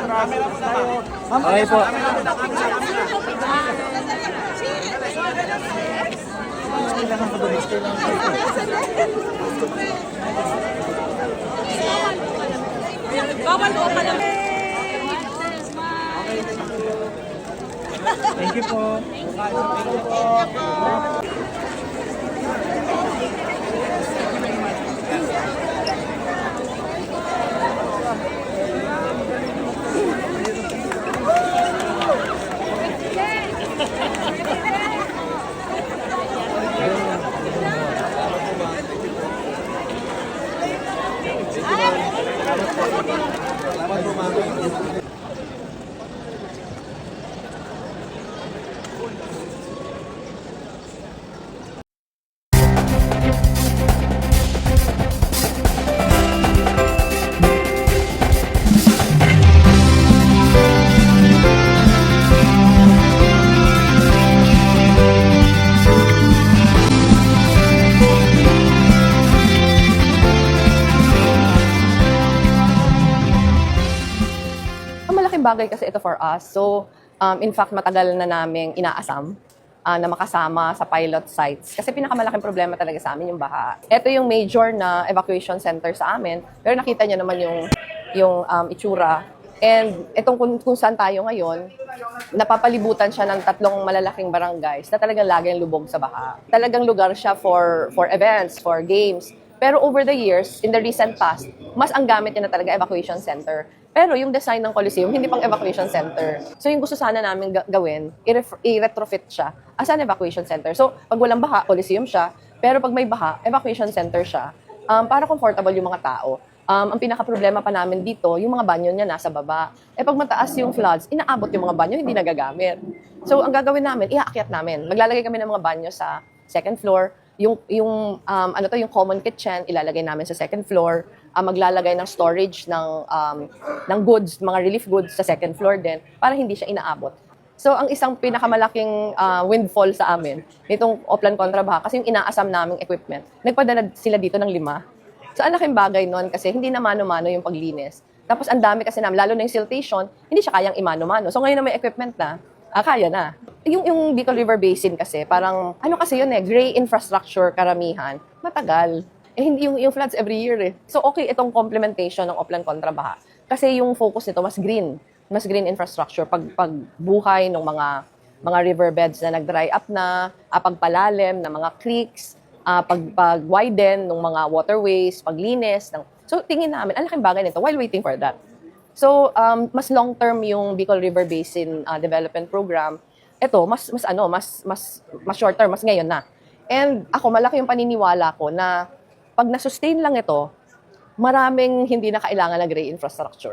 Okay po. Bawal po ka lang. Thank you po. Malaking bagay kasi ito for us. So, in fact, matagal na naming inaasam na makasama sa pilot sites. Kasi pinakamalaking problema talaga sa amin yung baha. Ito yung major na evacuation center sa amin. Pero nakita niyo naman yung itsura. And itong kung saan tayo ngayon, napapalibutan siya ng 3 malalaking barangays na talagang laging lubog sa baha. Talagang lugar siya for events, for games. Pero over the years, in the recent past, mas ang gamit niya na talaga evacuation center. Pero yung design ng Coliseum, hindi pang evacuation center. So yung gusto sana namin gawin, i-retrofit siya as an evacuation center. So pag walang baha, Coliseum siya. Pero pag may baha, evacuation center siya. Para comfortable yung mga tao. Ang pinaka-problema pa namin dito, yung mga banyo niya nasa baba. Pag mataas yung floods, inaabot yung mga banyo, hindi nagagamit. So ang gagawin namin, iaakyat namin. Maglalagay kami ng mga banyo sa second floor. Yung common kitchen ilalagay namin sa second floor, maglalagay ng storage ng goods, mga relief goods sa second floor din para hindi siya inaabot. So ang isang pinakamalaking windfall sa amin nitong Oplan Kontrabaha kasi yung inaasam naming equipment, nagpadala sila dito ng 5. So ang laking bagay nun kasi hindi na mano-mano yung paglinis. Tapos ang dami kasi namin, lalo na yung siltation, hindi siya kayang imano-mano. So ngayon na may equipment na, kaya na. Yung Bicol River Basin kasi, parang, ano kasi yun gray infrastructure karamihan, matagal. Hindi yung floods every year So okay itong complementation ng Oplan Kontrabaha. Kasi yung focus nito mas green infrastructure, pagbuhay ng mga riverbeds na nag-dry up na, pagpalalim ng mga creeks, pag-widen ng mga waterways, paglinis. So tingin namin, ang laking bagay nito while waiting for that. So, mas long-term yung Bicol River Basin Development Program. Ito, mas short-term, mas ngayon na. And ako, malaki yung paniniwala ko na pag na-sustain lang ito, maraming hindi na kailangan ng gray infrastructure.